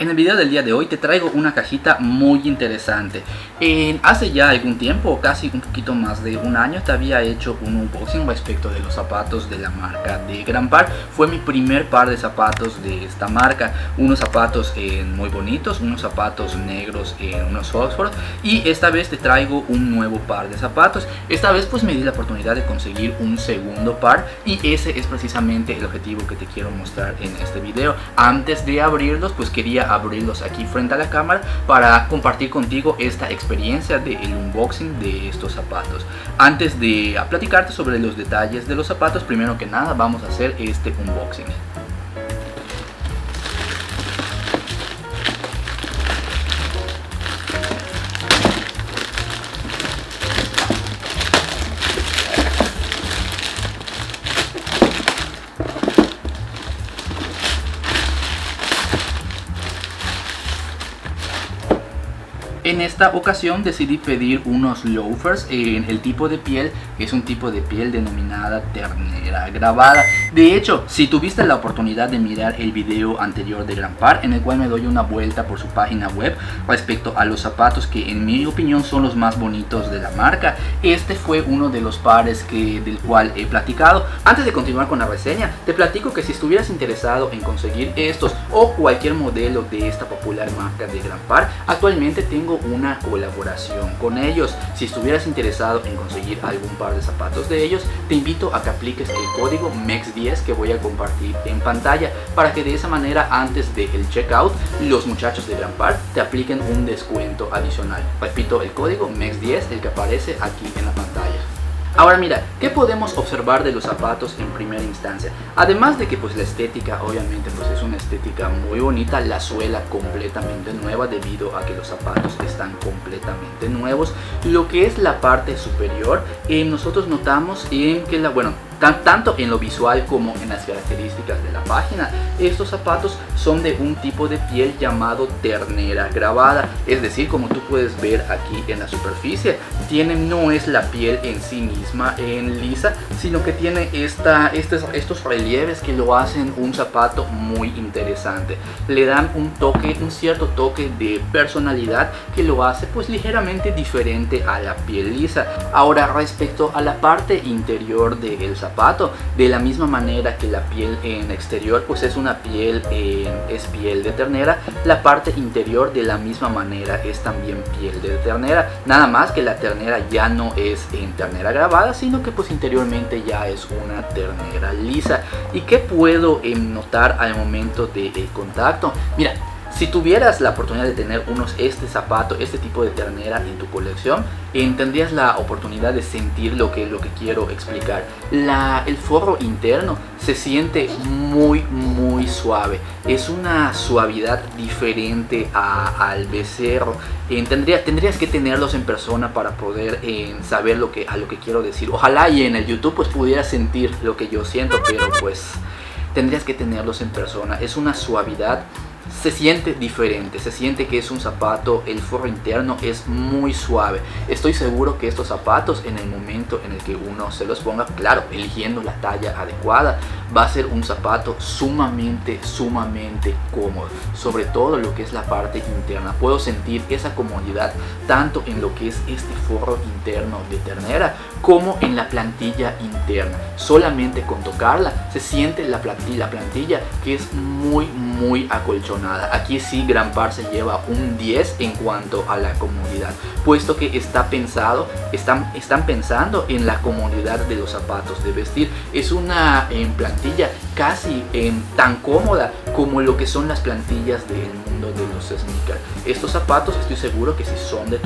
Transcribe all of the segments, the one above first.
En el video del día de hoy te traigo una cajita muy interesante. Hace ya algún tiempo, casi un poquito más de un año, te había hecho un unboxing respecto de los zapatos de la marca de Grampar. Fue mi primer par de zapatos de esta marca. Unos zapatos muy bonitos, unos zapatos negros, unos Oxford. Y esta vez te traigo un nuevo par de zapatos. Esta vez pues me di la oportunidad de conseguir un segundo par. Y ese es precisamente el objetivo que te quiero mostrar en este video. Antes de abrirlos pues quería abrirlos aquí frente a la cámara para compartir contigo esta experiencia del unboxing de estos zapatos. Antes de platicarte sobre los detalles de los zapatos, primero que nada vamos a hacer este unboxing. En esta ocasión decidí pedir unos loafers en el tipo de piel, que es un tipo de piel denominada ternera grabada. De hecho, si tuviste la oportunidad de mirar el video anterior de Grampar, en el cual me doy una vuelta por su página web respecto a los zapatos que en mi opinión son los más bonitos de la marca, este fue uno de los pares del cual he platicado. Antes de continuar con la reseña, te platico que si estuvieras interesado en conseguir estos o cualquier modelo de esta popular marca de Grampar, actualmente tengo una colaboración con ellos. Si estuvieras interesado en conseguir algún par de zapatos de ellos, te invito a que apliques el código MEX10 que voy a compartir en pantalla, para que de esa manera antes del checkout los muchachos de Grampar te apliquen un descuento adicional. Repito, el código MEX10, el que aparece aquí en la pantalla. Ahora mira, ¿qué podemos observar de los zapatos en primera instancia? Además de que pues la estética obviamente pues es una estética muy bonita, la suela completamente nueva debido a que los zapatos están completamente nuevos. Lo que es la parte superior, nosotros notamos que tanto en lo visual como en las características de la página, estos zapatos son de un tipo de piel llamado ternera grabada. Es decir, como tú puedes ver aquí en la superficie, no es la piel en sí misma lisa, sino que tiene estos relieves que lo hacen un zapato muy interesante. Le dan un cierto toque de personalidad que lo hace pues ligeramente diferente a la piel lisa. Ahora, respecto a la parte interior del zapato, de la misma manera que la piel en exterior pues es una piel es piel de ternera, la parte interior de la misma manera es también piel de ternera, nada más que la ternera ya no es en ternera grabada, sino que pues interiormente ya es una ternera lisa. ¿Y qué puedo notar al momento del contacto? Mira, si tuvieras la oportunidad de tener este tipo de ternera en tu colección, tendrías la oportunidad de sentir lo que quiero explicar. El forro interno se siente muy suave, es una suavidad diferente al becerro. Tendrías que tenerlos en persona para poder saber a lo que quiero decir. Ojalá y en el YouTube pues pudieras sentir lo que yo siento, pero pues tendrías que tenerlos en persona. Es una suavidad. Se siente diferente, se siente que es un zapato, el forro interno es muy suave. Estoy seguro que estos zapatos, en el momento en el que uno se los ponga, claro, eligiendo la talla adecuada, va a ser un zapato sumamente cómodo. Sobre todo lo que es la parte interna, puedo sentir esa comodidad tanto en lo que es este forro interno de ternera como en la plantilla interna. Solamente con tocarla se siente la plantilla que es muy acolchonada. Aquí sí Grampar se lleva un 10 en cuanto a la comodidad, puesto que están pensando en la comodidad de los zapatos de vestir. Es una plantilla casi tan cómoda como lo que son las plantillas del mundo de los sneakers. Estos zapatos estoy seguro que si son de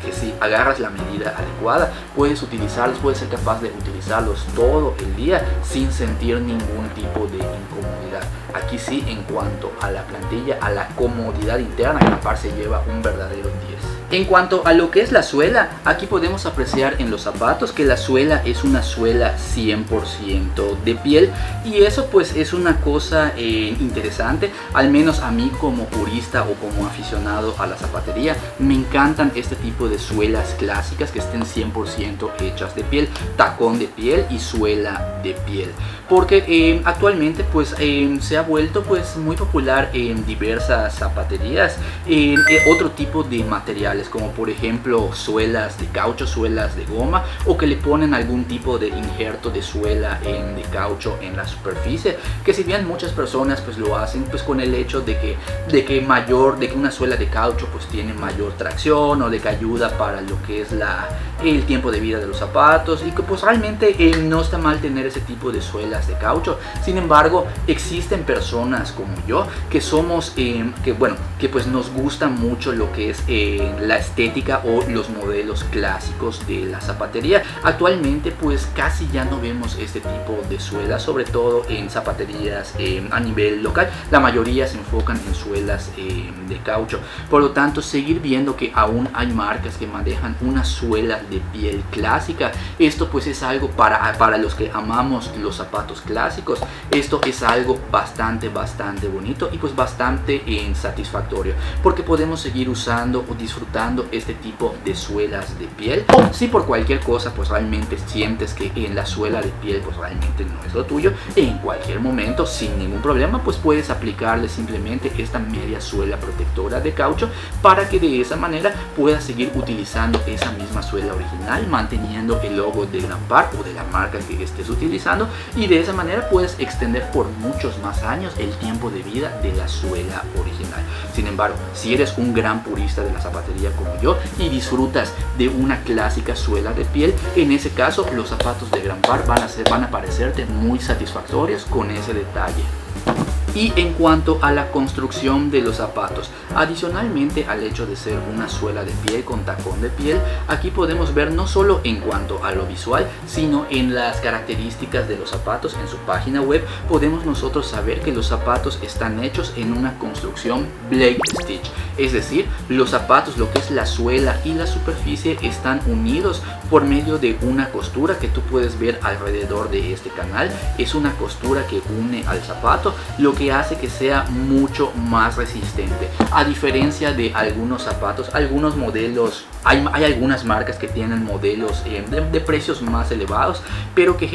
que si agarras la medida adecuada, puedes ser capaz de utilizarlos todo el día sin sentir ningún tipo de incomodidad. Aquí sí, en cuanto a la plantilla, a la comodidad interna, Grampar se lleva un verdadero 10. En cuanto a lo que es la suela, aquí podemos apreciar en los zapatos que la suela es una suela 100% de piel, y eso pues es una cosa interesante. Al menos a mí como purista o como aficionado a la zapatería me encantan este tipo de suelas clásicas que estén 100% hechas de piel, tacón de piel y suela de piel, porque actualmente pues se ha vuelto pues muy popular en diversas zapaterías en otro tipo de materiales, como por ejemplo suelas de caucho, suelas de goma, o que le ponen algún tipo de injerto de suela de caucho en la superficie, que si bien muchas personas pues lo hacen pues con el hecho de que una suela de caucho pues tiene mayor tracción, o de que ayuda para lo que es el tiempo de vida de los zapatos, y que pues realmente no está mal tener ese tipo de suelas de caucho. Sin embargo, existen personas como yo que somos que pues nos gusta mucho lo que es la estética o los modelos clásicos de la zapatería. Actualmente pues casi ya no vemos este tipo de suelas, sobre todo en zapaterías a nivel local. La mayoría se enfocan en suelas de caucho. Por lo tanto, seguir viendo que aún hay marcas que manejan una suela de piel clásica, esto pues es algo para los que amamos los zapatos clásicos. Esto es algo bastante bonito y pues bastante satisfactorio, porque podemos seguir usando o disfrutando este tipo de suelas de piel. O si por cualquier cosa pues realmente sientes que en la suela de piel pues realmente no es lo tuyo, en cualquier momento sin ningún problema pues puedes aplicarle simplemente esta media suela protectora de caucho, para que de esa manera puedas seguir utilizando esa misma suela original, manteniendo el logo de Grampar o de la marca que estés utilizando, y de esa manera puedes extender por muchos más años el tiempo de vida de la suela original. Sin embargo, si eres un gran purista de la zapatería como yo y disfrutas de una clásica suela de piel, en ese caso los zapatos de Grampar van a parecerte muy satisfactorios con ese detalle. Y en cuanto a la construcción de los zapatos, adicionalmente al hecho de ser una suela de piel con tacón de piel, aquí podemos ver no solo en cuanto a lo visual, sino en las características de los zapatos. En su página web podemos nosotros saber que los zapatos están hechos en una construcción Blade Stitch, es decir, los zapatos, lo que es la suela y la superficie, están unidos por medio de una costura que tú puedes ver alrededor de este canal. Es una costura que une al zapato, lo que hace que sea mucho más resistente, a diferencia de algunos zapatos, algunos modelos. Hay algunas marcas que tienen modelos de precios más elevados, pero que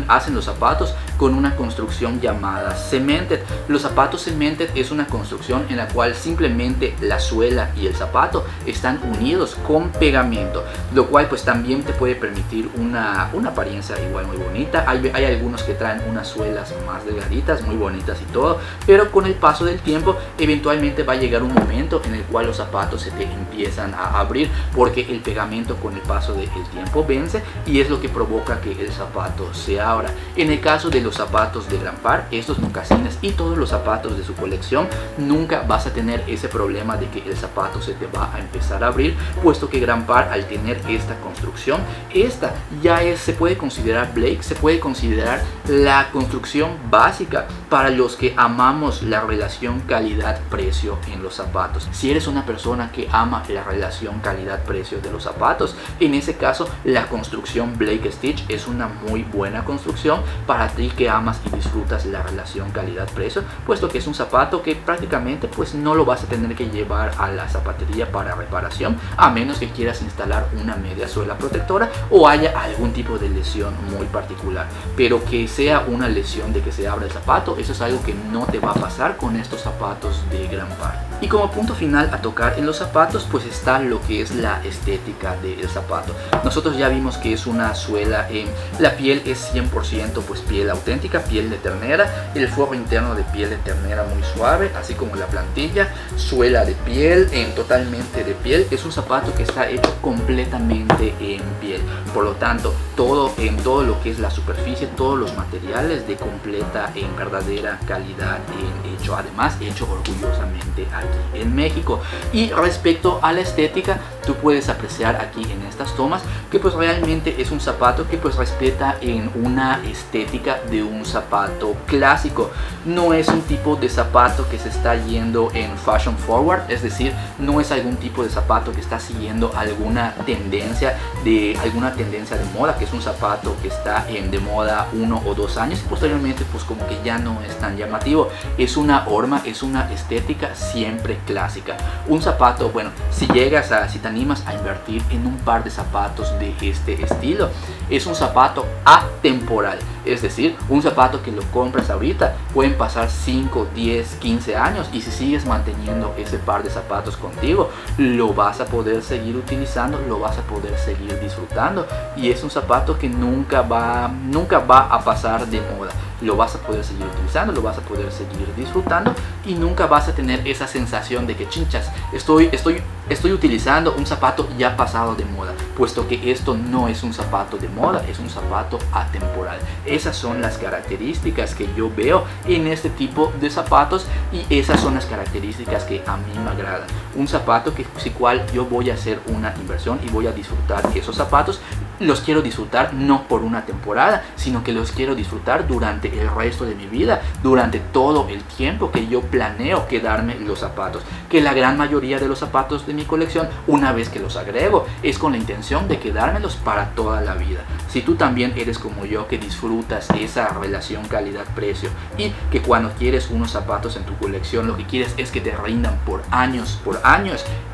hacen los zapatos con una construcción llamada cemented. Los zapatos cemented es una construcción en la cual simplemente la suela y el zapato están unidos con pegamento, lo cual pues también te puede permitir una apariencia igual muy bonita. Hay algunos que traen unas suelas más delgaditas, muy bonitas y todo, pero con el paso del tiempo eventualmente va a llegar un momento en el cual los zapatos se te empiezan a abrir, porque el pegamento con el paso del tiempo vence, y es lo que provoca que el zapato se abra. En el caso de los zapatos de Grampar, estos mocasines y todos los zapatos de su colección, nunca vas a tener ese problema de que el zapato se te va a empezar a abrir, puesto que Grampar, al tener esta construcción, esta ya se puede considerar Blake, se puede considerar la construcción básica para los que amamos la relación calidad-precio en los zapatos. Si eres una persona que ama la relación calidad-precio de los zapatos, en ese caso la construcción Blake Stitch es una muy buena construcción para ti que amas y disfrutas la relación calidad-precio, puesto que es un zapato que prácticamente pues no lo vas a tener que llevar a la zapatería para reparación, a menos que quieras instalar una media suela protectora o haya algún tipo de lesión muy particular. Pero que sea una lesión de que se abra el zapato, eso es algo que no te va a pasar con estos zapatos de Grampar. Y como punto final a tocar en los zapatos pues está lo que es la estética del zapato. Nosotros ya vimos que es una suela, la piel es 100% pues piel auténtica, piel de ternera, el forro interno de piel de ternera muy suave, así como la plantilla, suela de piel, totalmente de piel. Es un zapato que está hecho completamente en piel, por lo tanto en todo lo que es la superficie, todos los materiales de completa en verdadera calidad además hecho orgullosamente aquí en México. Y respecto a la estética, tú puedes apreciar aquí en estas tomas que pues realmente es un zapato que pues respeta en una estética de un zapato clásico. No es un tipo de zapato que se está yendo en fashion forward, es decir, no es algún tipo de zapato que está siguiendo alguna tendencia de moda, que es un zapato que está de moda 1 o 2 años y posteriormente pues como que ya no es tan llamativo. Es una horma, es una estética siempre clásica. Un zapato, bueno, si te animas a invertir en un par de zapatos de este estilo, es un zapato atemporal, es decir, un zapato que lo compras ahorita, pueden pasar 5, 10, 15 años y si sigues manteniendo ese par de zapatos contigo, lo vas a poder seguir utilizando, lo vas a poder seguir disfrutando y es un zapato que nunca va a pasar de moda. Lo vas a poder seguir utilizando, lo vas a poder seguir disfrutando y nunca vas a tener esa sensación de que chinchas, estoy utilizando un zapato ya pasado de moda, puesto que esto no es un zapato de moda, es un zapato atemporal. Esas son las características que yo veo en este tipo de zapatos y esas son las características que a mí me agradan. Un zapato que si cual yo voy a hacer una inversión y voy a disfrutar esos zapatos, los quiero disfrutar no por una temporada, sino que los quiero disfrutar durante el resto de mi vida, durante todo el tiempo que yo planeo quedarme los zapatos. Que la gran mayoría de los zapatos de mi colección, una vez que los agrego, es con la intención de quedármelos para toda la vida. Si tú también eres como yo, que disfrutas esa relación calidad-precio y que cuando quieres unos zapatos en tu colección, lo que quieres es que te rindan por años,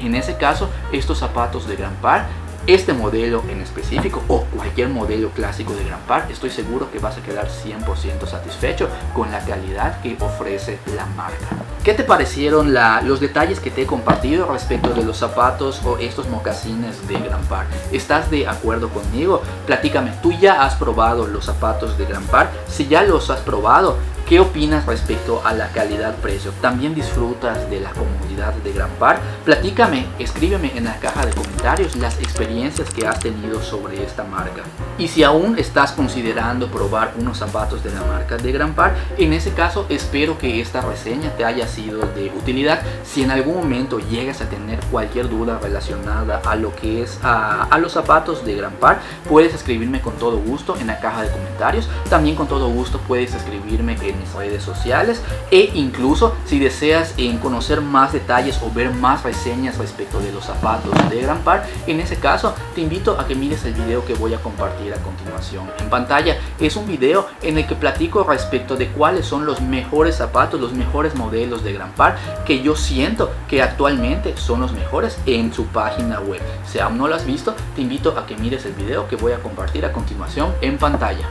en ese caso, estos zapatos de Grand Par, este modelo en específico o cualquier modelo clásico de Grand Par, estoy seguro que vas a quedar 100% satisfecho con la calidad que ofrece la marca. ¿Qué te parecieron los detalles que te he compartido respecto de los zapatos o estos mocasines de Grand Par? ¿Estás de acuerdo conmigo? Platícame, ¿tú ya has probado los zapatos de Grand Par? Si ya los has probado, ¿qué opinas respecto a la calidad-precio? ¿También disfrutas de la comodidad de Grand Par? Platícame, escríbeme en la caja de comentarios las experiencias que has tenido sobre esta marca. Y si aún estás considerando probar unos zapatos de la marca de Grand Par, en ese caso espero que esta reseña te haya sido de utilidad. Si en algún momento llegas a tener cualquier duda relacionada a lo que es a los zapatos de Grand Par, puedes escribirme con todo gusto en la caja de comentarios. También con todo gusto puedes escribirme en mis redes sociales e incluso si deseas conocer más detalles o ver más reseñas respecto de los zapatos de Grand Par, en ese caso te invito a que mires el video que voy a compartir a continuación en pantalla. Es un video en el que platico respecto de cuáles son los mejores zapatos, los mejores modelos de Grand Par que yo siento que actualmente son los mejores en su página web. Si aún no lo has visto, te invito a que mires el video que voy a compartir a continuación en pantalla.